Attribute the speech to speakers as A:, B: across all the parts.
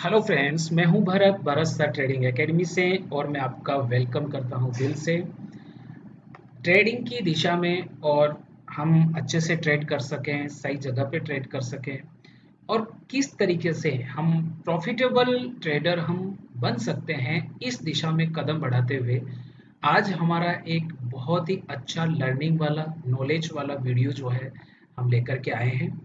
A: Hello friends, मैं हूं Bharat sir trading academy से और मैं आपका वेलकम करता हूं दिल से ट्रेडिंग की दिशा में। और हम अच्छे से ट्रेड कर सकें, सही जगह पे ट्रेड कर सकें और किस तरीके से हम प्रॉफिटेबल ट्रेडर हम बन सकते हैं, इस दिशा में कदम बढ़ाते हुए आज हमारा एक बहुत ही अच्छा लर्निंग वाला, नॉलेज वाला वीडियो जो है हम लेकर के आए हैं।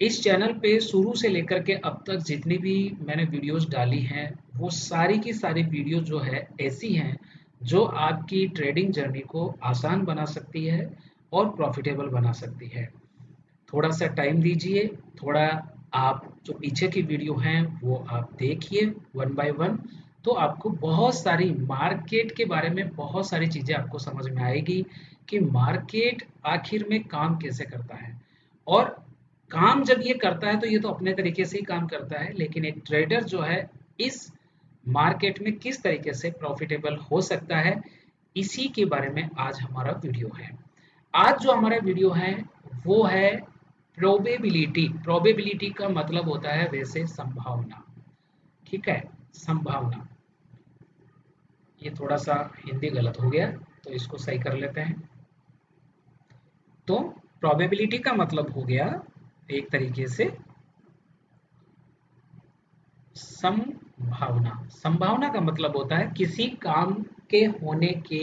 A: इस चैनल पे शुरू से लेकर के अब तक जितनी भी मैंने वीडियोस डाली हैं, वो सारी की सारी वीडियो जो है ऐसी हैं जो आपकी ट्रेडिंग जर्नी को आसान बना सकती है और प्रॉफिटेबल बना सकती है। थोड़ा सा टाइम दीजिए, थोड़ा आप जो पीछे की वीडियो हैं वो आप देखिए वन बाय वन, तो आपको बहुत सारी मार्केट के बारे में बहुत सारी चीज़ें आपको समझ में आएगी कि मार्केट आखिर में काम कैसे करता है। और काम जब ये करता है तो ये तो अपने तरीके से ही काम करता है, लेकिन एक ट्रेडर जो है इस मार्केट में किस तरीके से प्रॉफिटेबल हो सकता है, इसी के बारे में आज हमारा वीडियो है। आज जो हमारा वीडियो है वो है प्रोबेबिलिटी। प्रोबेबिलिटी का मतलब होता है वैसे संभावना, ठीक है, संभावना। ये थोड़ा सा हिंदी गलत हो गया तो इसको सही कर लेते हैं। तो प्रोबेबिलिटी का मतलब हो गया एक तरीके से संभावना। संभावना का मतलब होता है किसी काम के होने के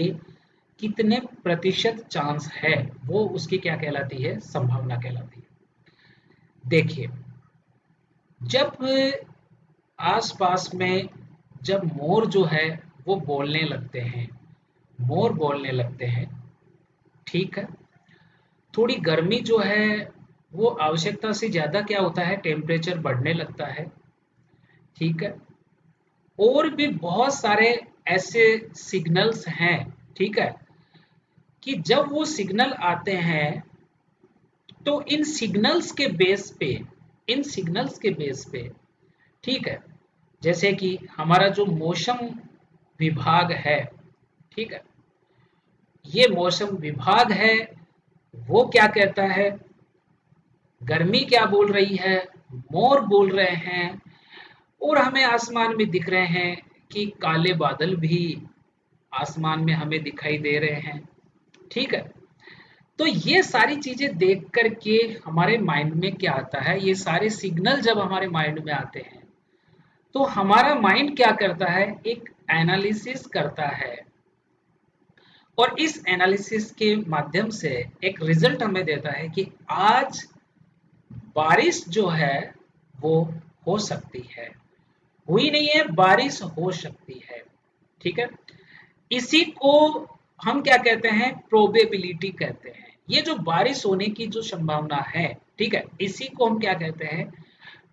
A: कितने प्रतिशत चांस है, वो उसकी क्या कहलाती है, संभावना कहलाती है। देखिए, जब आसपास में जब मोर जो है वो बोलने लगते हैं, मोर बोलने लगते हैं, ठीक है, थोड़ी गर्मी जो है वो आवश्यकता से ज्यादा क्या होता है, टेम्परेचर बढ़ने लगता है, ठीक है। और भी बहुत सारे ऐसे सिग्नल्स हैं, ठीक है, कि जब वो सिग्नल आते हैं तो इन सिग्नल्स के बेस पे, ठीक है, जैसे कि हमारा जो मौसम विभाग है, ठीक है, ये मौसम विभाग है, वो क्या कहता है, गर्मी क्या बोल रही है, मोर बोल रहे हैं, और हमें आसमान में दिख रहे हैं कि काले बादल भी आसमान में हमें दिखाई दे रहे हैं, ठीक है। तो ये सारी चीजें देख कर के हमारे माइंड में क्या आता है, ये सारे सिग्नल जब हमारे माइंड में आते हैं तो हमारा माइंड क्या करता है, एक एनालिसिस करता है और इस एनालिसिस के माध्यम से एक रिजल्ट हमें देता है कि आज बारिश जो है वो हो सकती है, हुई नहीं है, बारिश हो सकती है, ठीक है। इसी को हम क्या कहते हैं, प्रोबेबिलिटी कहते हैं। ये जो बारिश होने की जो संभावना है, ठीक है, इसी को हम क्या कहते हैं,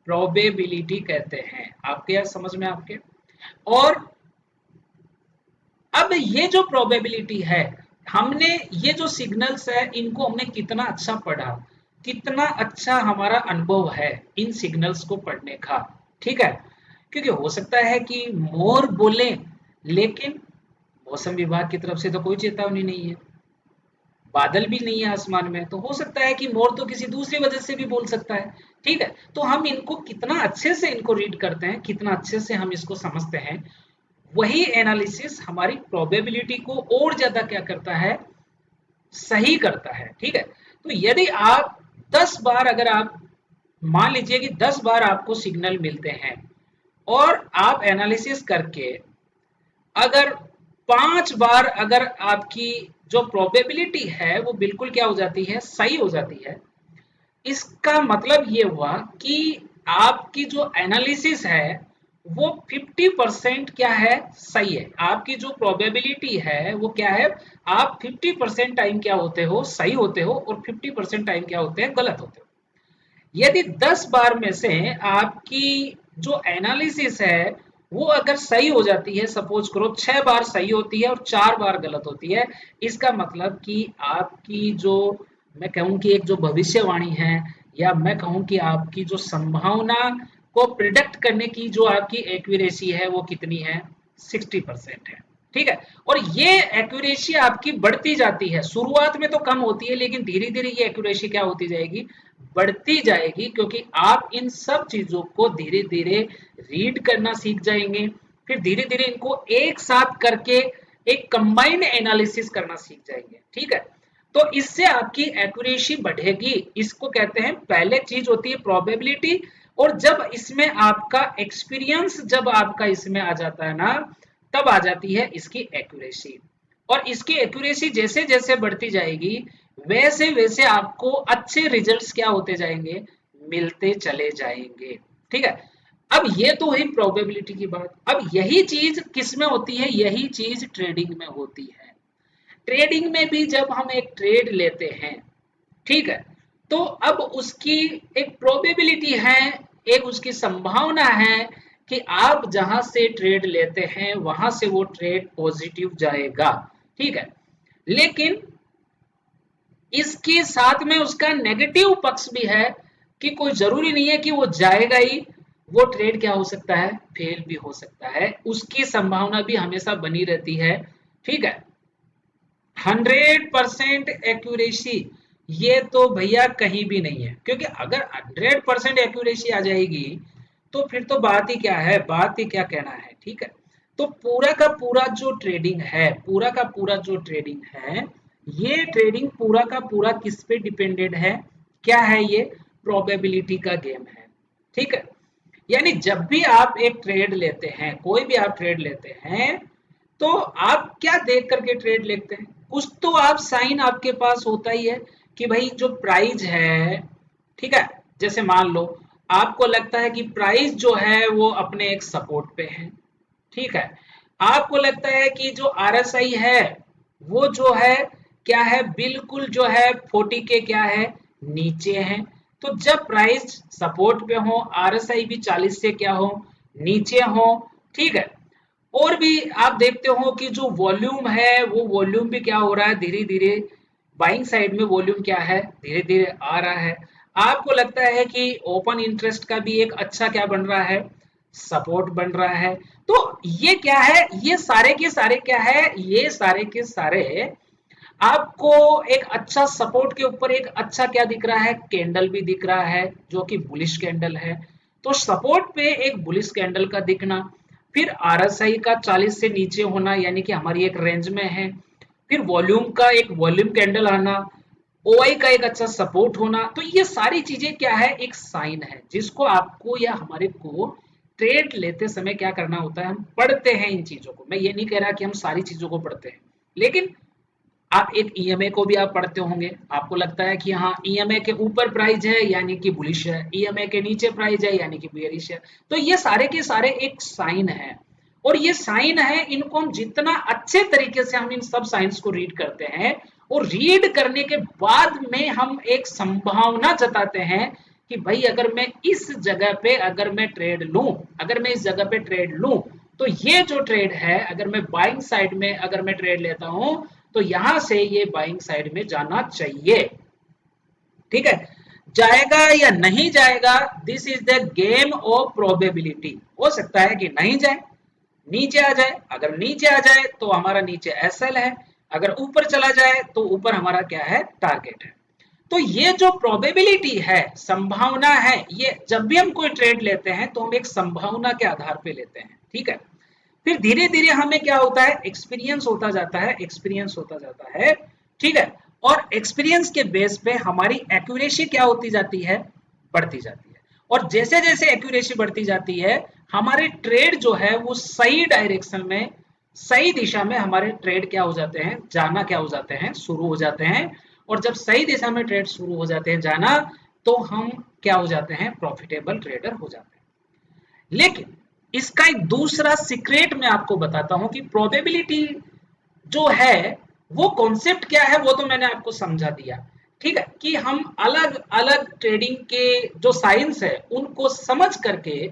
A: प्रोबेबिलिटी कहते हैं। आपके यहाँ समझ में आपके। और अब ये जो प्रोबेबिलिटी है, हमने ये जो सिग्नल्स है इनको हमने कितना अच्छा पढ़ा, कितना अच्छा हमारा अनुभव है इन सिग्नल्स को पढ़ने का, ठीक है। क्योंकि हो सकता है कि मोर बोले लेकिन मौसम विभाग की तरफ से तो कोई चेतावनी नहीं है, बादल भी नहीं है आसमान में, तो हो सकता है कि मोर तो किसी दूसरी वजह से भी बोल सकता है, ठीक है। तो हम इनको कितना अच्छे से इनको रीड करते हैं, कितना अच्छे से हम इसको समझते हैं, वही एनालिसिस हमारी प्रोबेबिलिटी को और ज्यादा क्या करता है, सही करता है, ठीक है। तो यदि आप 10 बार, अगर आप मान लीजिए कि 10 बार आपको सिग्नल मिलते हैं और आप एनालिसिस करके अगर 5 बार अगर आपकी जो प्रोबेबिलिटी है वो बिल्कुल क्या हो जाती है, सही हो जाती है, इसका मतलब ये हुआ कि आपकी जो एनालिसिस है वो 50% क्या है, सही है। आपकी जो प्रोबेबिलिटी है वो क्या है, आप 50% टाइम क्या होते हो, सही होते हो, और 50% टाइम क्या होते हैं, गलत होते हो। यदि 10 बार में से आपकी जो एनालिसिस है वो अगर सही हो जाती है, सपोज करो 6 बार सही होती है और 4 बार गलत होती है, इसका मतलब कि आपकी जो, मैं कहूं कि एक जो भविष्यवाणी है, या मैं कहूं कि आपकी जो संभावना को प्रिडिक्ट करने की जो आपकी एक्यूरेसी है वो कितनी है, 60% है, ठीक है। और ये एक्यूरेसी आपकी बढ़ती जाती है, शुरुआत में तो कम होती है लेकिन धीरे धीरे ये एक्यूरेसी क्या होती जाएगी, बढ़ती जाएगी, क्योंकि आप इन सब चीजों को धीरे धीरे रीड करना सीख जाएंगे, फिर धीरे धीरे इनको एक साथ करके एक कंबाइंड एनालिसिस करना सीख जाएंगे। ठीक है, तो इससे आपकी एक्यूरेसी बढ़ेगी। इसको कहते हैं, पहले चीज होती है प्रोबेबिलिटी, और जब इसमें आपका एक्सपीरियंस जब आपका इसमें आ जाता है ना, तब आ जाती है इसकी एक्यूरेसी। और इसकी एक्यूरेसी जैसे जैसे बढ़ती जाएगी, वैसे वैसे आपको अच्छे रिजल्ट्स क्या होते जाएंगे, मिलते चले जाएंगे। ठीक है, अब ये तो हुई प्रोबेबिलिटी की बात। अब यही चीज किस में होती है, यही चीज ट्रेडिंग में होती है। ट्रेडिंग में भी जब हम एक ट्रेड लेते हैं, ठीक है, तो अब उसकी एक प्रोबेबिलिटी है, एक उसकी संभावना है कि आप जहां से ट्रेड लेते हैं वहां से वो ट्रेड पॉजिटिव जाएगा। ठीक है, लेकिन इसके साथ में उसका नेगेटिव पक्ष भी है कि कोई जरूरी नहीं है कि वो जाएगा ही, वो ट्रेड क्या हो सकता है, फेल भी हो सकता है, उसकी संभावना भी हमेशा बनी रहती है। ठीक है, 100% एक्यूरेसी ये तो भैया कहीं भी नहीं है, क्योंकि अगर 100% एक्यूरेसी आ जाएगी तो फिर तो बात ही क्या है, बात ही क्या कहना है। ठीक है, तो पूरा का पूरा जो ट्रेडिंग है, पूरा का पूरा जो ट्रेडिंग है, ये ट्रेडिंग पूरा का पूरा किस पे डिपेंडेड है, क्या है ये, प्रोबेबिलिटी का गेम है। ठीक है, यानी जब भी आप एक ट्रेड लेते हैं, कोई भी आप ट्रेड लेते हैं, तो आप क्या देख करके ट्रेड लेते हैं, कुछ तो आप साइन आपके पास होता ही है कि भाई जो प्राइस है, ठीक है, जैसे मान लो आपको लगता है कि प्राइस जो है वो अपने एक सपोर्ट पे है। ठीक है, आपको लगता है कि जो आरएसआई है वो जो है क्या है, बिल्कुल जो है 40 के क्या है, नीचे है। तो जब प्राइस सपोर्ट पे हो, आरएसआई भी 40 से क्या हो, नीचे हो। ठीक है, और भी आप देखते हो कि जो वॉल्यूम है वो वॉल्यूम भी क्या हो रहा है, धीरे धीरे बाइंग साइड में वॉल्यूम क्या है, धीरे धीरे आ रहा है। आपको लगता है कि ओपन इंटरेस्ट का भी एक अच्छा क्या बन रहा है, सपोर्ट बन रहा है। तो ये क्या है, ये सारे के सारे क्या है, ये सारे के सारे आपको एक अच्छा सपोर्ट के ऊपर एक अच्छा क्या दिख रहा है, कैंडल भी दिख रहा है जो कि बुलिश कैंडल है। तो सपोर्ट पे एक बुलिश कैंडल का दिखना, फिर आरएसआई का 40 से नीचे होना यानी कि हमारी एक रेंज में है, फिर वॉल्यूम का एक वॉल्यूम कैंडल आना, ओआई का एक अच्छा सपोर्ट होना। तो ये सारी चीजें क्या है, एक साइन है जिसको आपको या हमारे को ट्रेड लेते समय क्या करना होता है, हम पढ़ते हैं इन चीजों को। मैं ये नहीं कह रहा कि हम सारी चीजों को पढ़ते हैं, लेकिन आप एक ईएमए को भी आप पढ़ते होंगे, आपको लगता है कि हाँ ईएमए के ऊपर प्राइस है यानी कि बुलिश है, ईएमए के नीचे प्राइस है यानी कि बेयरिश है। तो ये सारे के सारे एक साइन है, और ये साइन है, इनको हम जितना अच्छे तरीके से हम इन सब साइंस को रीड करते हैं, और रीड करने के बाद में हम एक संभावना जताते हैं कि भाई अगर मैं इस जगह पे अगर मैं ट्रेड लूं, अगर मैं इस जगह पे ट्रेड लूं, तो ये जो ट्रेड है अगर मैं बाइंग साइड में अगर मैं ट्रेड लेता हूं, तो यहां से ये बाइंग साइड में जाना चाहिए। ठीक है, जाएगा या नहीं जाएगा, this is the game of probability. हो सकता है कि नहीं जाए, नीचे आ जाए, अगर नीचे आ जाए तो हमारा नीचे एसएल है, अगर ऊपर चला जाए तो ऊपर हमारा क्या है, टारगेट है। तो ये जो प्रोबेबिलिटी है, संभावना है, ये जब भी हम कोई ट्रेड लेते हैं तो हम एक संभावना के आधार पे लेते हैं। ठीक है, फिर धीरे धीरे हमें क्या होता है, एक्सपीरियंस होता जाता है, एक्सपीरियंस होता जाता है। ठीक है, और एक्सपीरियंस के बेस पे हमारी एक्यूरेसी क्या होती जाती है, बढ़ती जाती है। और जैसे जैसे एक्यूरेसी बढ़ती जाती है, हमारे ट्रेड जो है वो सही डायरेक्शन में, सही दिशा में हमारे ट्रेड क्या हो जाते हैं, जाना क्या हो जाते हैं, शुरू हो जाते हैं। और जब सही दिशा में ट्रेड शुरू हो जाते हैं जाना, तो हम क्या हो जाते हैं, प्रॉफिटेबल ट्रेडर हो जाते हैं। लेकिन इसका एक दूसरा सीक्रेट मैं आपको बताता हूं कि प्रोबेबिलिटी जो है वो कॉन्सेप्ट क्या है, वो तो मैंने आपको समझा दिया। ठीक है, कि हम अलग अलग ट्रेडिंग के जो साइंस है उनको समझ करके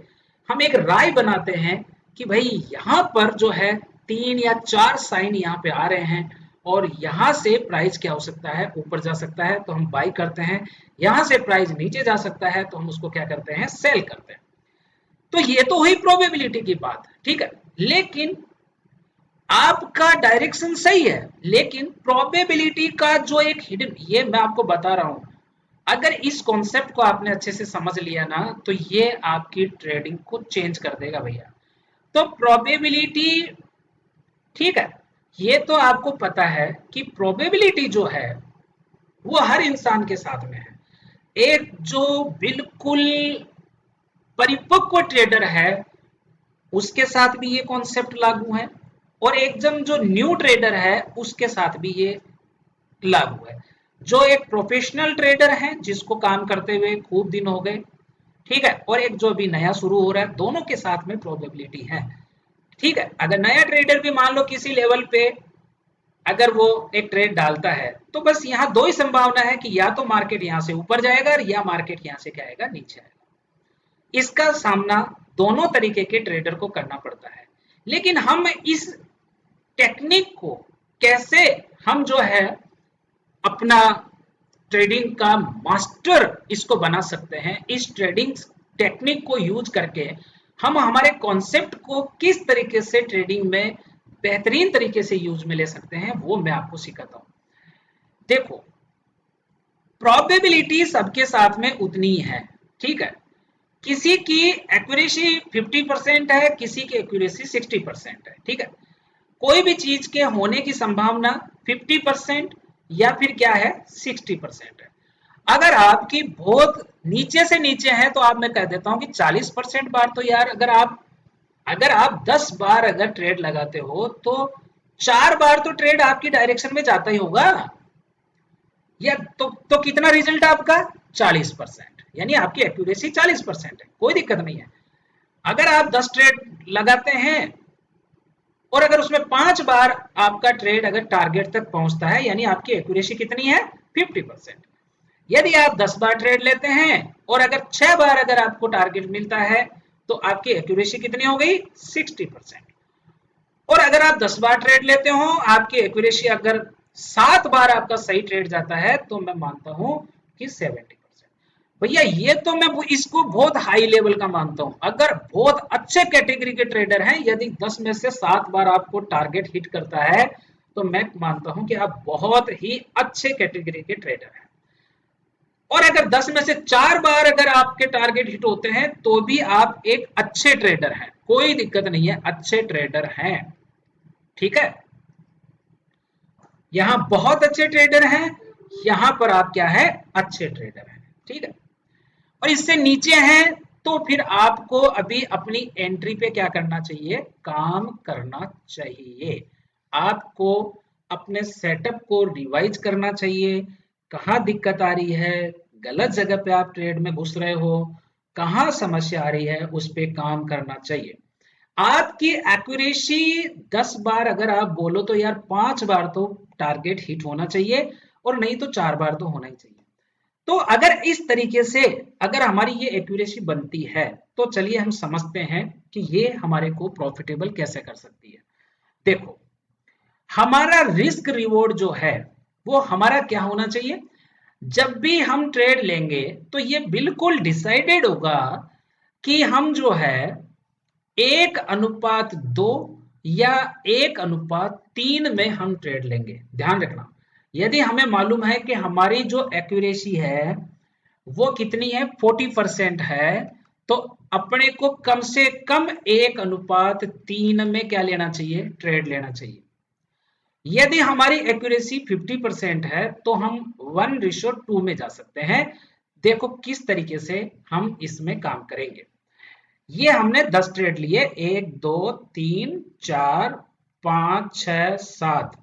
A: हम एक राय बनाते हैं कि भाई यहां पर जो है 3 या 4 साइन यहाँ पे आ रहे हैं, और यहां से प्राइस क्या हो सकता है, ऊपर जा सकता है तो हम बाई करते हैं, यहां से प्राइस नीचे जा सकता है तो हम उसको क्या करते हैं, सेल करते हैं। तो ये तो हुई प्रोबेबिलिटी की बात। ठीक है, लेकिन आपका डायरेक्शन सही है, लेकिन प्रोबेबिलिटी का जो एक हिडन, ये मैं आपको बता रहा हूं, अगर इस कॉन्सेप्ट को आपने अच्छे से समझ लिया ना, तो ये आपकी ट्रेडिंग को चेंज कर देगा भैया। तो प्रोबेबिलिटी, ठीक है, ये तो आपको पता है कि प्रोबेबिलिटी जो है वो हर इंसान के साथ में है। एक जो बिल्कुल परिपक्व ट्रेडर है उसके साथ भी ये कॉन्सेप्ट लागू है, और एकदम जो न्यू ट्रेडर है उसके साथ भी ये लागू है। जो एक प्रोफेशनल ट्रेडर है जिसको काम करते हुए खूब दिन हो गए, ठीक है, और एक जो अभी नया शुरू हो रहा है, दोनों के साथ में प्रोबेबिलिटी है। ठीक है, अगर नया ट्रेडर भी मान लो किसी लेवल पे अगर वो एक ट्रेड डालता है, तो बस यहाँ दो ही संभावना है कि या तो मार्केट यहाँ से ऊपर जाएगा या मार्केट यहाँ से क्या आएगा, नीचे आएगा। इसका सामना दोनों तरीके के ट्रेडर को करना पड़ता है। लेकिन हम इस टेक्निक को कैसे हम जो है अपना ट्रेडिंग का मास्टर इसको बना सकते हैं, इस ट्रेडिंग टेक्निक को यूज करके हम हमारे कॉन्सेप्ट को किस तरीके से ट्रेडिंग में बेहतरीन तरीके से यूज में ले सकते हैं, वो मैं आपको सिखाता हूं। देखो, प्रोबेबिलिटी सबके साथ में उतनी ही है, ठीक है। किसी की एक्यूरेसी 50% है, किसी की एक्यूरेसी 60% है, ठीक है। कोई भी चीज के होने की संभावना 50% या फिर क्या है, 60% है। अगर आपकी बहुत नीचे से नीचे है तो आप, मैं कह देता हूं कि 40% बार तो यार, अगर आप 10 बार अगर ट्रेड लगाते हो तो 4 बार तो ट्रेड आपकी डायरेक्शन में जाता ही होगा, या तो कितना रिजल्ट आपका 40%, यानी आपकी एक्यूरेसी 40% है, कोई दिक्कत नहीं है। अगर आप 10 ट्रेड लगाते हैं और अगर उसमें 5 बार आपका ट्रेड अगर टारगेट तक पहुंचता है, यानी आपकी एक्यूरेसी कितनी है, 50%। यदि आप 10 बार ट्रेड लेते हैं और अगर 6 बार अगर आपको टारगेट मिलता है, तो आपकी एक्यूरेसी कितनी हो गई, 60%। और अगर आप 10 बार ट्रेड लेते हो, आपकी एक्यूरेसी अगर 7 बार आपका सही ट्रेड जाता है, तो मैं मानता हूं कि 70%। भैया ये तो मैं इसको बहुत हाई लेवल का मानता हूं। अगर बहुत अच्छे कैटेगरी के ट्रेडर हैं, यदि 10 में से 7 बार आपको टारगेट हिट करता है, तो मैं मानता हूं कि आप बहुत ही अच्छे कैटेगरी के ट्रेडर हैं। और अगर 10 में से 4 बार अगर आपके टारगेट हिट होते हैं, तो भी आप एक अच्छे ट्रेडर हैं, कोई दिक्कत नहीं है, अच्छे ट्रेडर हैं, ठीक है। यहां बहुत अच्छे ट्रेडर हैं, यहां पर आप क्या है, अच्छे ट्रेडर हैं, ठीक है। और इससे नीचे हैं तो फिर आपको अभी अपनी एंट्री पे क्या करना चाहिए, काम करना चाहिए। आपको अपने सेटअप को रिवाइज करना चाहिए। कहाँ दिक्कत आ रही है, गलत जगह पे आप ट्रेड में घुस रहे हो, कहाँ समस्या आ रही है, उस पर काम करना चाहिए। आपकी एक्यूरेसी 10 बार अगर आप बोलो तो यार 5 बार तो टारगेट हिट होना चाहिए, और नहीं तो 4 बार तो होना ही चाहिए। तो अगर इस तरीके से अगर हमारी ये एक्यूरेसी बनती है, तो चलिए हम समझते हैं कि ये हमारे को प्रॉफिटेबल कैसे कर सकती है। देखो, हमारा रिस्क रिवॉर्ड जो है वो हमारा क्या होना चाहिए, जब भी हम ट्रेड लेंगे तो ये बिल्कुल डिसाइडेड होगा कि हम जो है 1:2 या 1:3 में हम ट्रेड लेंगे। ध्यान रखना, यदि हमें मालूम है कि हमारी जो एक्यूरेसी है वो कितनी है, 40% है, तो अपने को कम से कम 1:3 में क्या लेना चाहिए, ट्रेड लेना चाहिए। यदि हमारी एक्यूरेसी 50% है तो हम 1:2 में जा सकते हैं। देखो किस तरीके से हम इसमें काम करेंगे। ये हमने 10 ट्रेड लिए, 1 2 3 4 5 6 7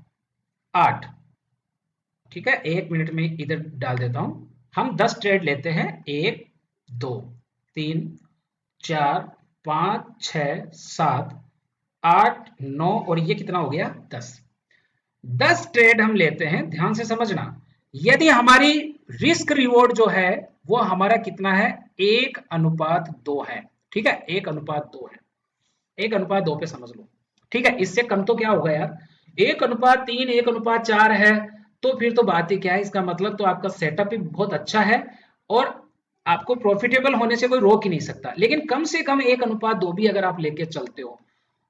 A: 8, ठीक है। 1 मिनट में इधर डाल देता हूं। हम 10 ट्रेड लेते हैं, 1 2 3 4 5 6 7 8 9, और ये कितना हो गया, 10 ट्रेड हम लेते हैं। ध्यान से समझना, यदि हमारी रिस्क रिवॉर्ड जो है वो हमारा कितना है, 1:2 है, ठीक है, 1:2 है, 1:2 पे समझ लो, ठीक है। इससे कम तो क्या होगा यार, 1:3 1:4 है, तो फिर तो बात ही क्या है। इसका मतलब तो आपका सेटअप भी बहुत अच्छा है और आपको प्रॉफिटेबल होने से कोई रोक ही नहीं सकता। लेकिन कम से कम 1:2 भी अगर आप लेके चलते हो,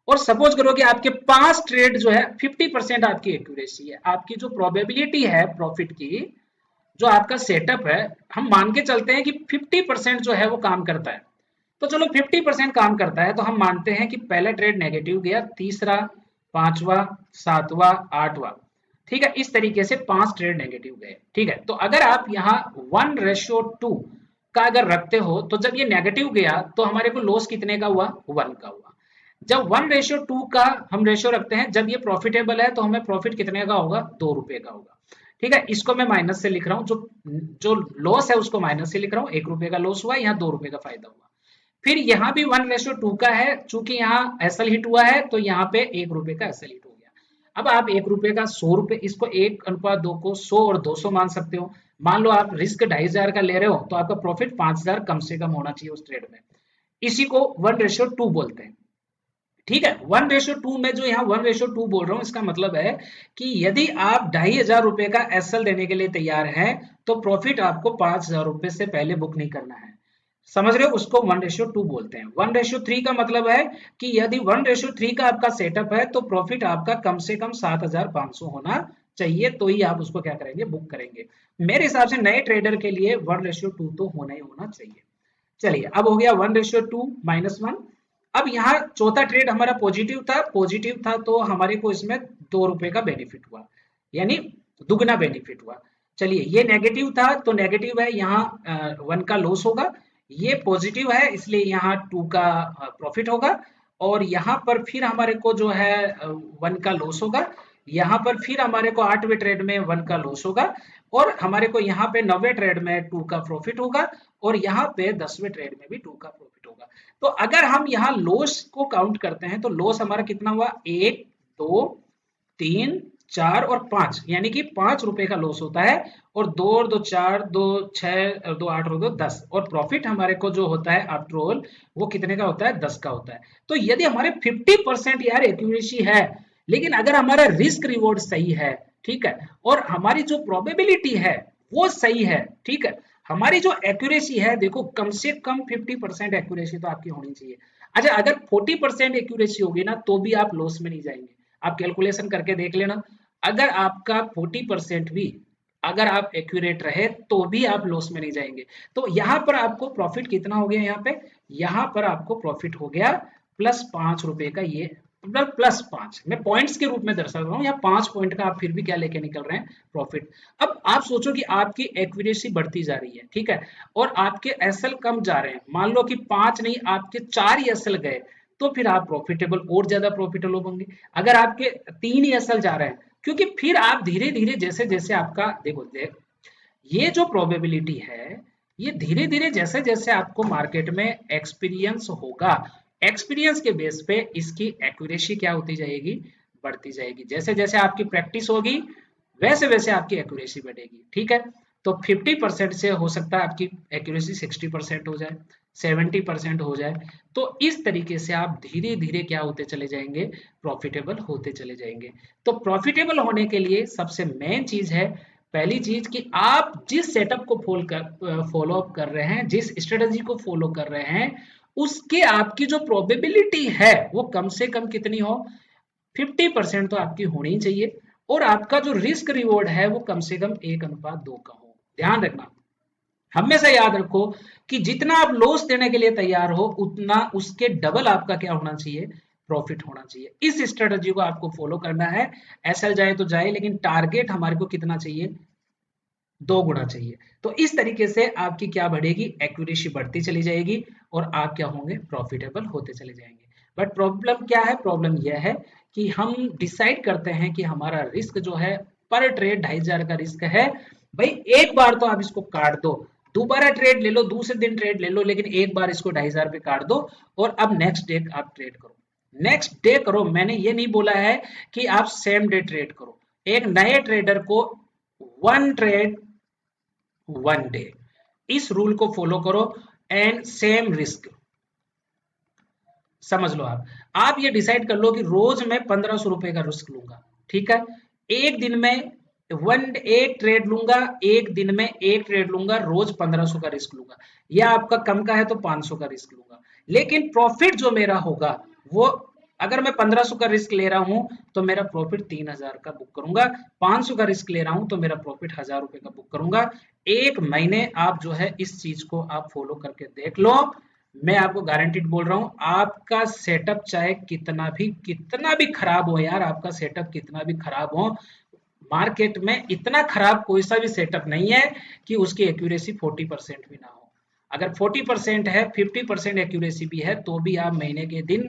A: और सपोज करो कि आपके 5 ट्रेड जो है 50% आपकी एक्यूरेसी है, आपकी जो प्रोबेबिलिटी है प्रॉफिट की, जो आपका सेटअप है, हम मान के चलते हैं कि 50% जो है वो काम करता है। तो चलो 50% काम करता है तो हम मानते हैं कि पहला ट्रेड नेगेटिव गया, तीसरा, पांचवा, सातवां, आठवां, ठीक है, इस तरीके से 5 ट्रेड नेगेटिव गए। ठीक है, तो अगर आप यहाँ 1:2 का अगर रखते हो तो जब ये नेगेटिव गया तो हमारे को लॉस कितने का हुआ, 1 का हुआ। जब 1:2 का हम रेशियो रखते हैं, जब ये प्रॉफिटेबल है तो हमें प्रॉफिट कितने का होगा, 2 रुपए का होगा। ठीक है, इसको मैं माइनस से लिख रहा हूँ, जो जो लॉस है उसको माइनस से लिख रहा हूँ, 1 रुपए का लॉस हुआ, यहाँ 2 रुपए का फायदा हुआ। फिर यहाँ भी 1:2 का है, चूंकि यहाँ एसएल हिट हुआ है तो यहाँ पे 1 रुपए का एसएल हिट हो गया। अब आप 1 रुपए का 100 रुपए, इसको 1:2 को 100 और 200 मान सकते हो। मान लो आप रिस्क 2,500 का ले रहे हो तो आपका प्रॉफिट 5,000 कम से कम होना चाहिए उस ट्रेड में। इसी को 1:2 बोलते हैं। ठीक है, 1:2 में जो यहाँ 1:2 बोल रहा हूँ, इसका मतलब है कि यदि आप 2,500 रुपए का एसएल देने के लिए तैयार हैं तो प्रॉफिट आपको 5,000 रुपए से पहले बुक नहीं करना है। समझ रहे हो, उसको 1:2 बोलते हैं। 1:3 का मतलब है कि यदि 1:3 का आपका सेटअप है तो प्रॉफिट आपका कम से कम 7,500 होना चाहिए, तो ही आप उसको क्या करेंगे, बुक करेंगे। मेरे हिसाब से नए ट्रेडर के लिए 1:2 तो होना ही होना चाहिए। चलिए, अब हो गया 1:2 - 1। अब यहाँ चौथा ट्रेड हमारा पॉजिटिव था तो हमारे को इसमें 2 रुपए का बेनिफिट हुआ, यानी दुगना बेनिफिट हुआ। चलिए, ये नेगेटिव था तो नेगेटिव है, यहाँ 1 का लॉस होगा। ये पॉजिटिव है इसलिए यहाँ 2 का प्रॉफिट होगा। और यहाँ पर फिर हमारे को जो है 1 का लॉस होगा। यहाँ पर फिर हमारे को 8वें ट्रेड में 1 का लॉस होगा। और हमारे को यहाँ पे 9वें ट्रेड में 2 का प्रॉफिट होगा। और यहाँ पे 10वें ट्रेड में भी 2 का प्रॉफिट होगा। तो अगर हम यहाँ लॉस को काउंट करते हैं तो लॉस हमारा कितना हुआ, 1, 2, 3, 4 और 5, यानी कि 5 रुपए का लॉस होता है। और 2 और 2 4, 2 6, 2 8 और 2 10, और प्रॉफिट हमारे को जो होता है आफ्टर ऑल वो कितने का होता है, 10 का होता है। तो यदि हमारे 50% यार एक्यूरेसी है, लेकिन अगर हमारा रिस्क रिवॉर्ड सही है, ठीक है, और हमारी जो प्रोबेबिलिटी है वो सही है, ठीक है, हमारी जो एक्यूरेसी है, देखो कम से कम 50% एक्यूरेसी तो आपकी होनी चाहिए। अच्छा, अगर 40% एक्यूरेसी होगी ना तो भी आप लॉस में नहीं जाएंगे। आप कैलकुलेशन करके देख लेना, अगर आपका 40% भी अगर आप एक्यूरेट रहे तो भी आप लॉस में नहीं जाएंगे। तो यहाँ पर आपको प्रॉफिट कितना हो गया, यहाँ पर आपको प्रॉफिट हो गया +5 रुपए का। ये +5 मैं पॉइंट्स के रूप में दर्शा रहा हूँ, या 5 पॉइंट का आप फिर भी क्या लेके निकल रहे हैं, प्रॉफिट। अब आप सोचो कि आपकी एक्यूरेसी बढ़ती जा रही है, ठीक है, और आपके एसएल कम जा रहे हैं, मान लो कि 5 नहीं आपके 4 ही एसएल गए, तो फिर आप प्रॉफिटेबल और ज्यादा प्रॉफिटेबल होंगे। अगर आपके 3 ही एसएल जा रहे हैं, क्योंकि फिर आप धीरे धीरे जैसे जैसे आपका देखो ये जो प्रोबेबिलिटी है, ये धीरे धीरे जैसे जैसे आपको मार्केट में एक्सपीरियंस होगा, एक्सपीरियंस के बेस पे इसकी एक्यूरेसी क्या होती जाएगी, बढ़ती जाएगी। जैसे जैसे आपकी प्रैक्टिस होगी वैसे वैसे आपकी एक्यूरेसी बढ़ेगी। ठीक है, तो 50% से हो सकता है आपकी एक्यूरेसी 60% हो जाए, 70% हो जाए। तो इस तरीके से आप धीरे धीरे क्या होते चले जाएंगे, प्रॉफिटेबल होते चले जाएंगे। तो प्रॉफिटेबल होने के लिए सबसे मेन चीज है, पहली चीज कि आप जिस सेटअप को फॉलो अप कर रहे हैं, जिस स्ट्रेटजी को फॉलो कर रहे हैं, उसके आपकी जो प्रोबेबिलिटी है वो कम से कम कितनी हो, 50% तो आपकी होनी ही चाहिए। और आपका जो रिस्क रिवॉर्ड है वो कम से कम 1:2 का हो। ध्यान रखना, हमेशा याद रखो कि जितना आप लॉस देने के लिए तैयार हो उतना उसके डबल आपका क्या होना चाहिए, प्रॉफिट होना चाहिए। इस स्ट्रेटजी को आपको फॉलो करना है। एसएल जाए तो जाए, लेकिन टारगेट हमारे को कितना चाहिए, 2 गुना चाहिए। तो इस तरीके से आपकी क्या बढ़ेगी, एक्यूरेसी बढ़ती चली जाएगी और आप क्या होंगे, प्रॉफिटेबल होते चले जाएंगे। बट प्रॉब्लम क्या है, प्रॉब्लम यह है कि हम डिसाइड करते हैं कि हमारा रिस्क जो है पर ट्रेड 2,500 का रिस्क है। भाई एक बार तो आप इसको काट दो, दोबारा ट्रेड ले लो, दूसरे दिन ट्रेड ले लो, लेकिन एक बार इसको 2,500 पे काट दो और अब नेक्स्ट डे आप ट्रेड करो, नेक्स्ट डे करो। मैंने ये नहीं बोला है कि आप सेम डे ट्रेड करो। एक नए ट्रेडर को 1 ट्रेड 1 डे, इस रूल को फॉलो करो एंड सेम रिस्क। समझ लो, आप ये डिसाइड कर लो कि रोज मैं 1,500 रुपए का रिस्क लूंगा, ठीक है, एक दिन में एक ट्रेड लूंगा, एक दिन में एक ट्रेड लूंगा, रोज 1,500 का रिस्क लूंगा, या आपका कम का है तो 500 का रिस्क लूंगा, लेकिन प्रॉफिट जो मेरा होगा वो अगर मैं 1500 का रिस्क ले रहा हूं तो मेरा प्रॉफिट 3000 का बुक करूंगा, 500 का रिस्क ले रहा हूं तो मेरा प्रॉफिट 1000 रुपए का बुक करूंगा। एक महीने आप जो है इस चीज को आप फॉलो करके देख लो, मैं आपको गारंटीड बोल रहा हूं, आपका सेटअप चाहे कितना भी खराब हो यार, आपका सेटअप कितना भी खराब हो, मार्केट में इतना खराब कोई सा भी सेटअप नहीं है कि उसकी एक्यूरेसी 40% भी ना हो। अगर 40% है, 50% एक्यूरेसी भी है, तो भी आप महीने के दिन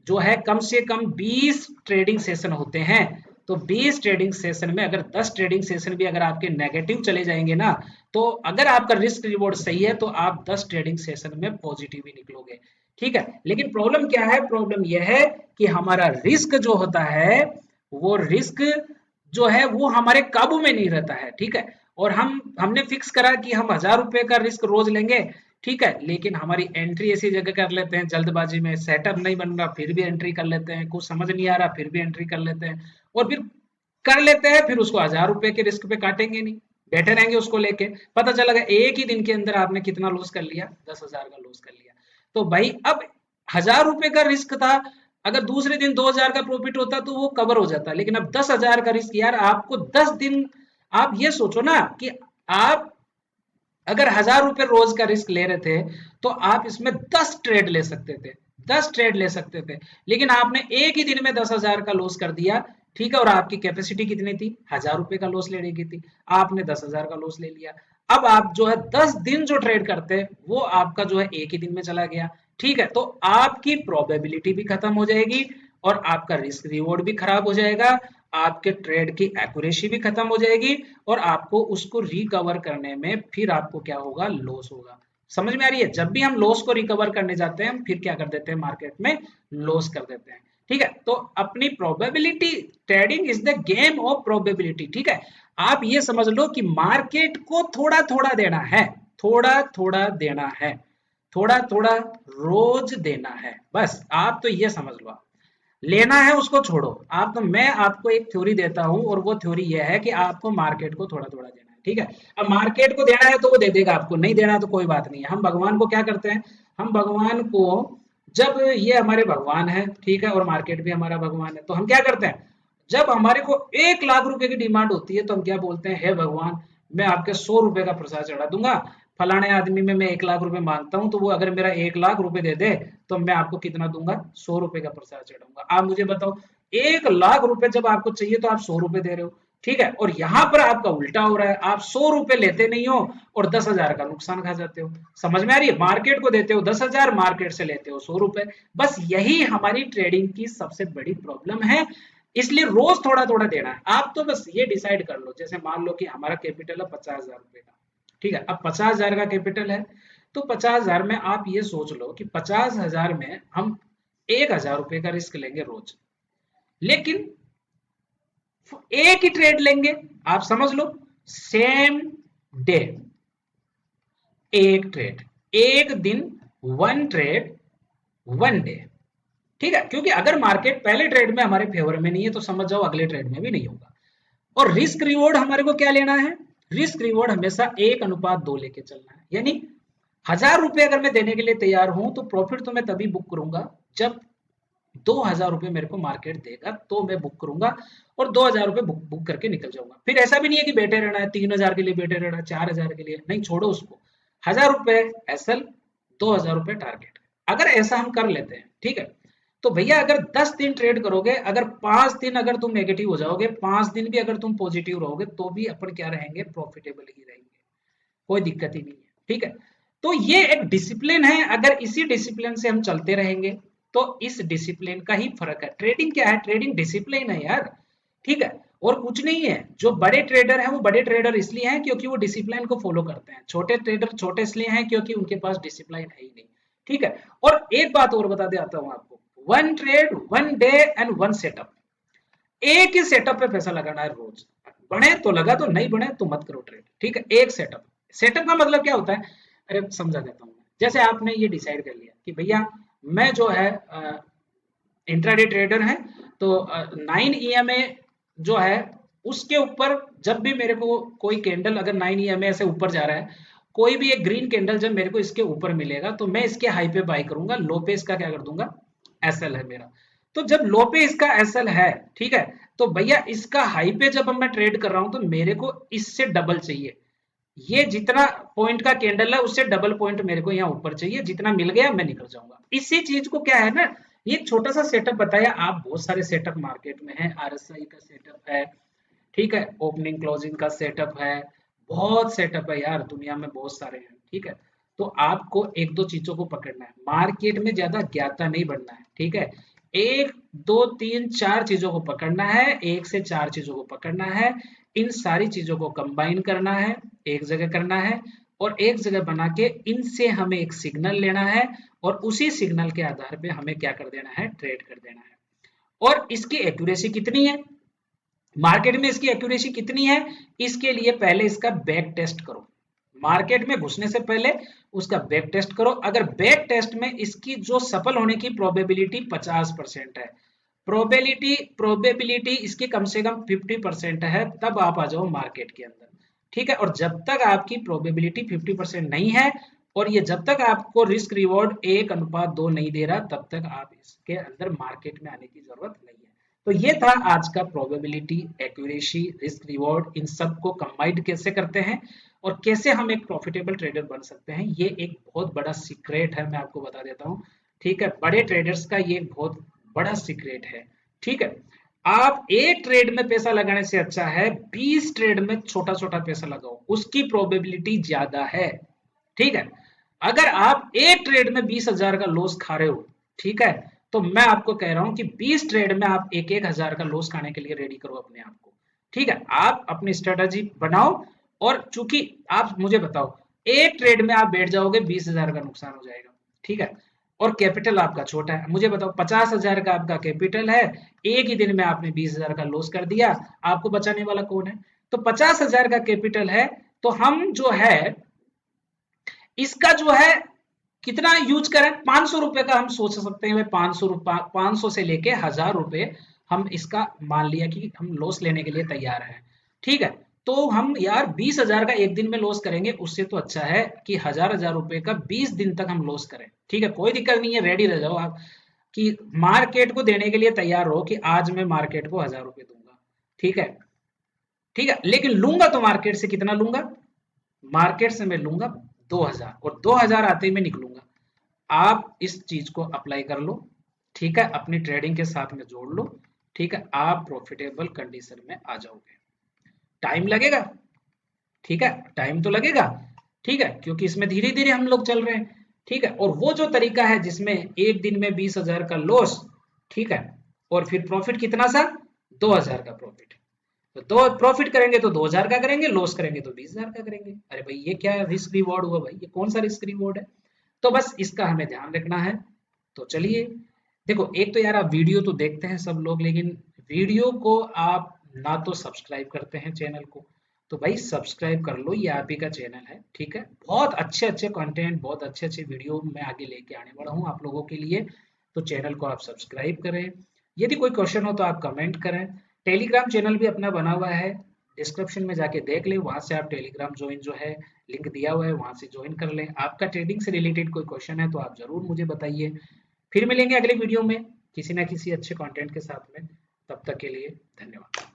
A: जो है कम से कम 20 ट्रेडिंग सेशन होते हैं, तो 20 ट्रेडिंग सेशन में अगर 10 ट्रेडिंग सेशन भी अगर आपके नेगेटिव चले जाएंगे ना, तो अगर आपका रिस्क रिवॉर्ड सही है तो आप 10 ट्रेडिंग सेशन में पॉजिटिव ही निकलोगे। ठीक है, लेकिन प्रॉब्लम क्या है, प्रॉब्लम यह है कि हमारा रिस्क जो होता है, वो रिस्क जो है वो हमारे काबू में नहीं रहता है। ठीक है, और हमने फिक्स करा कि हम 1000 रुपए का रिस्क रोज लेंगे। ठीक है, लेकिन हमारी एंट्री ऐसी जगह कर लेते हैं जल्दबाजी में, सेटअप नहीं बन रहा फिर भी एंट्री कर लेते हैं, कुछ समझ नहीं आ रहा फिर भी एंट्री कर लेते हैं, और फिर कर लेते हैं, फिर उसको 1000 रुपए के रिस्क पे काटेंगे नहीं, बैठे रहेंगे उसको लेके। पता चला एक ही दिन के अंदर आपने कितना लॉस कर लिया, 10,000 का लॉस कर लिया। तो भाई अब 1000 रुपए का रिस्क था, अगर दूसरे दिन 2000 का प्रॉफिट होता तो वो कवर हो जाता, लेकिन अब 10,000 का रिस्क, यार आपको 10 दिन, आप ये सोचो ना कि आप अगर 1000 रुपए रोज का रिस्क ले रहे थे तो आप इसमें 10 ट्रेड ले सकते थे, 10 ट्रेड ले सकते थे, लेकिन आपने एक ही दिन में 10,000 का लॉस कर दिया। ठीक है, और आपकी कैपेसिटी कितनी थी, 1000 रुपए का लॉस लेने की थी, आपने 10,000 का लॉस ले लिया। अब आप जो है 10 दिन जो ट्रेड करते वो आपका जो है एक ही दिन में चला गया। ठीक है, तो आपकी प्रोबेबिलिटी भी खत्म हो जाएगी और आपका रिस्क रिवॉर्ड भी खराब हो जाएगा, आपके ट्रेड की एक्यूरेसी भी खत्म हो जाएगी, और आपको उसको रिकवर करने में फिर आपको क्या होगा, लॉस होगा। समझ में आ रही है, जब भी हम लॉस को रिकवर करने जाते हैं हम फिर क्या कर देते हैं, मार्केट में लॉस कर देते हैं। ठीक है, तो अपनी probability, trading is the game of probability. ठीक है, आप ये समझ लो कि मार्केट को थोड़ा थोड़ा देना है, थोड़ा थोड़ा देना है, थोड़ा थोड़ा रोज देना है, बस आप तो ये समझ लो। लेना है उसको छोड़ो, आप तो, मैं आपको एक थ्योरी देता हूं और वो थ्योरी ये है कि आपको मार्केट को थोड़ा थोड़ा देना है। ठीक है, अब मार्केट को देना है तो वो दे देगा, आपको नहीं देना तो कोई बात नहीं है। हम भगवान को क्या करते हैं, हम भगवान को, जब ये हमारे भगवान है, ठीक है, और मार्केट भी हमारा भगवान है, तो हम क्या करते हैं, जब हमारे को 1 लाख रुपए की डिमांड होती है तो हम क्या बोलते हैं, हे भगवान मैं आपके 100 रुपए का प्रसाद चढ़ा दूंगा, फलाने आदमी में मैं 1 लाख रुपए मांगता हूं, तो वो अगर मेरा 1 लाख रुपए दे दे तो मैं आपको कितना दूंगा, 100 रुपए का प्रसाद चढ़ाऊंगा। आप मुझे बताओ, 1 लाख रुपए जब आपको चाहिए तो आप 100 रुपए दे रहे हो। ठीक है, और यहां पर आपका उल्टा हो रहा है, आप 100 रुपए लेते नहीं हो और 10,000 का नुकसान खा जाते हो। समझ में आ रही है, मार्केट को देते हो 10,000, मार्केट से लेते हो 100 रुपए। बस यही हमारी ट्रेडिंग की सबसे बड़ी प्रॉब्लम है, इसलिए रोज थोड़ा थोड़ा देना है। आप तो बस ये डिसाइड कर लो, जैसे मान लो कि हमारा कैपिटल है 50,000 रुपए का। ठीक है, अब 50,000 का कैपिटल है, तो 50,000 में आप ये सोच लो कि 50,000 में हम 1,000 रुपए का रिस्क लेंगे रोज, लेकिन एक ही ट्रेड लेंगे। आप समझ लो, सेम डे, एक ट्रेड, एक दिन, वन ट्रेड, वन डे। ठीक है, क्योंकि अगर मार्केट पहले ट्रेड में हमारे फेवर में नहीं है तो समझ जाओ अगले ट्रेड में भी नहीं होगा। और रिस्क रिवॉर्ड हमारे को क्या लेना है, रिस्क रिवॉर्ड हमेशा 1:2 लेके चलना है, यानी 1000 रुपए अगर मैं देने के लिए तैयार हूं तो प्रॉफिट तो मैं तभी बुक करूंगा जब 2,000 रुपए मेरे को मार्केट देगा तो मैं बुक करूंगा, और 2,000 रुपए बुक करके निकल जाऊंगा। फिर ऐसा भी नहीं है कि बैठे रहना है, 3,000 के लिए बैठे रहना है, 4,000 के लिए नहीं, छोड़ो उसको, 1000 रुपए एसएल, 2,000 रुपए टारगेट, अगर ऐसा हम कर लेते हैं। ठीक है, तो भैया अगर 10 दिन ट्रेड करोगे, अगर 5 दिन अगर तुम नेगेटिव हो जाओगे, 5 दिन भी अगर तुम पॉजिटिव रहोगे, तो भी अपन क्या रहेंगे, प्रॉफिटेबल ही रहेंगे, कोई दिक्कत ही नहीं है। ठीक है, तो ये एक डिसिप्लिन है, अगर इसी डिसिप्लिन से हम चलते रहेंगे तो इस डिसिप्लिन का ही फर्क है। ट्रेडिंग क्या है, ट्रेडिंग डिसिप्लिन है यार। ठीक है, और कुछ नहीं है। जो बड़े ट्रेडर हैं वो बड़े ट्रेडर इसलिए हैं क्योंकि वो डिसिप्लिन को फॉलो करते हैं, छोटे ट्रेडर छोटे इसलिए हैं क्योंकि उनके पास डिसिप्लिन है ही नहीं। ठीक है, और एक बात और बता देता हूं आपको, one trade, one day and one setup, एक ही सेटअप पे पैसा लगाना है रोज, बने तो लगा दो, नहीं बने तो मत करो ट्रेड। ठीक है, एक सेटअप, सेटअप का मतलब क्या होता है, अरे समझा देता हूँ। जैसे आपने ये डिसाइड कर लिया कि भैया मैं जो है इंट्राडे ट्रेडर है, तो 9 EMA जो है उसके ऊपर जब भी मेरे को कोई कैंडल अगर 9 EMA से ऊपर जा रहा है, कोई भी एक ग्रीन कैंडल जब मेरे को इसके ऊपर मिलेगा तो मैं इसके हाई पे बाय करूंगा, लो पे इसका क्या कर दूंगा, एसएल है मेरा। तो जब लो पे इसका एसएल है, ठीक है, तो भैया इसका हाई पे जब मैं ट्रेड कर रहा हूं तो मेरे को इससे डबल चाहिए। ये जितना पॉइंट का कैंडल है उससे डबल पॉइंट मेरे को यहाँ ऊपर चाहिए, जितना मिल गया मैं निकल जाऊंगा। इसी चीज को क्या है ना, ये छोटा सा सेटअप बताया। आप बहुत सारे सेटअप मार्केट में है, आरएसआई का सेटअप है, ठीक है, ओपनिंग क्लोजिंग का सेटअप है, बहुत सेटअप है यार, दुनिया में बहुत सारे हैं, ठीक है। तो आपको एक दो चीजों को पकड़ना है, मार्केट में ज्यादा ज्ञाता नहीं बनना है, ठीक है। एक दो तीन चार चीजों को पकड़ना है, एक से चार चीजों को पकड़ना है, इन सारी चीजों को कंबाइन करना है, एक जगह करना है, और एक जगह बना के इनसे हमें एक सिग्नल लेना है, और उसी सिग्नल के आधार पे हमें क्या कर देना है, ट्रेड कर देना है। और इसकी एक्यूरेसी कितनी है, मार्केट में इसकी एक्यूरेसी कितनी है, इसके लिए पहले इसका बैक टेस्ट करो। मार्केट में घुसने से पहले उसका बैक टेस्ट करो। अगर बैक टेस्ट में इसकी जो सफल होने की प्रोबेबिलिटी 50% है, प्रोबेबिलिटी इसकी कम से कम 50% है, तब आप आ जाओ मार्केट के अंदर, ठीक है। और जब तक आपकी प्रोबेबिलिटी 50% नहीं है, और ये जब तक आपको रिस्क रिवॉर्ड 1:2 नहीं दे रहा, तब तक आप इसके अंदर मार्केट में आने की जरूरत नहीं है। तो ये था आज का प्रोबेबिलिटी, एक्यूरेसी, रिस्क रिवॉर्ड, इन सब को कंबाइंड कैसे करते हैं और कैसे हम एक प्रॉफिटेबल ट्रेडर बन सकते हैं। ये एक बहुत बड़ा सीक्रेट है, मैं आपको बता देता हूँ, ठीक है। बड़े ट्रेडर्स का ये एक बहुत बड़ा सीक्रेट है, ठीक है। आप एक ट्रेड में पैसा लगाने से अच्छा है 20 ट्रेड में छोटा छोटा पैसा लगाओ, उसकी प्रोबेबिलिटी ज्यादा है, ठीक है। अगर आप एक ट्रेड में 20,000 का लॉस खा रहे हो, ठीक है, तो मैं आपको कह रहा हूं कि 20 ट्रेड में आप 1,000 का लॉस खाने के लिए रेडी करो अपने आप को, ठीक है। आप अपनी स्ट्रेटजी बनाओ, और चूंकि आप मुझे बताओ, एक ट्रेड में आप बैठ जाओगे 20,000 का नुकसान हो जाएगा, ठीक है, और कैपिटल आपका छोटा है। मुझे बताओ 50,000 का आपका कैपिटल है, एक ही दिन में आपने 20,000 का लॉस कर दिया, आपको बचाने वाला कौन है। तो 50,000 का कैपिटल है, तो हम जो है इसका जो है कितना यूज करें, 500 रुपए का हम सोच सकते हैं। 500 से लेके 1,000 रुपए हम इसका मान लिया कि हम लॉस लेने के लिए तैयार हैं, ठीक है। तो हम यार 20,000 का एक दिन में लॉस करेंगे, उससे तो अच्छा है कि 1,000 रुपए का 20 दिन तक हम लॉस करें, ठीक है। कोई दिक्कत नहीं है, रेडी रह जाओ आप कि मार्केट को देने के लिए तैयार हो कि आज मैं मार्केट को 1,000 रुपए दूंगा, ठीक है, ठीक है। लेकिन लूंगा तो मार्केट से कितना लूंगा, मार्केट से मैं लूंगा 2,000, और 2,000 आते ही मैं निकलूंगा। आप इस चीज को अप्लाई कर लो, ठीक है, अपनी ट्रेडिंग के साथ में जोड़ लो, ठीक है, आप प्रॉफिटेबल कंडीशन में आ जाओगे। टाइम लगेगा, ठीक है, टाइम तो लगेगा, ठीक है, क्योंकि इसमें धीरे धीरे हम लोग चल रहे हैं, ठीक है। और वो जो तरीका है जिसमें एक दिन में 20,000 का लॉस, ठीक है, और फिर प्रॉफिट कितना सा, 2,000 का प्रॉफिट, तो दो प्रॉफिट करेंगे तो 2,000 का करेंगे, लॉस करेंगे तो 20,000 का करेंगे। अरे भाई ये क्या रिस्क रिवॉर्ड हुआ भाई, ये कौन सा रिस्क रिवॉर्ड है। तो बस इसका हमें ध्यान रखना है। तो चलिए, देखो एक तो यार आप वीडियो तो देखते हैं सब लोग, लेकिन वीडियो को आप ना तो सब्सक्राइब करते हैं चैनल को, तो भाई सब्सक्राइब कर लो, ये आप ही का चैनल है, ठीक है। बहुत अच्छे अच्छे कंटेंट, बहुत अच्छे अच्छे वीडियो मैं आगे लेके आने वाला हूँ आप लोगों के लिए, तो चैनल को आप सब्सक्राइब करें। यदि कोई क्वेश्चन हो तो आप कमेंट करें। टेलीग्राम चैनल भी अपना बना हुआ है, डिस्क्रिप्शन में जाके देख लें, वहां से आप टेलीग्राम ज्वाइन जो है, लिंक दिया हुआ है, वहां से ज्वाइन कर लें। आपका ट्रेडिंग से रिलेटेड कोई क्वेश्चन है तो आप जरूर मुझे बताइए। फिर मिलेंगे अगले वीडियो में किसी ना किसी अच्छे कंटेंट के साथ में, तब तक के लिए धन्यवाद।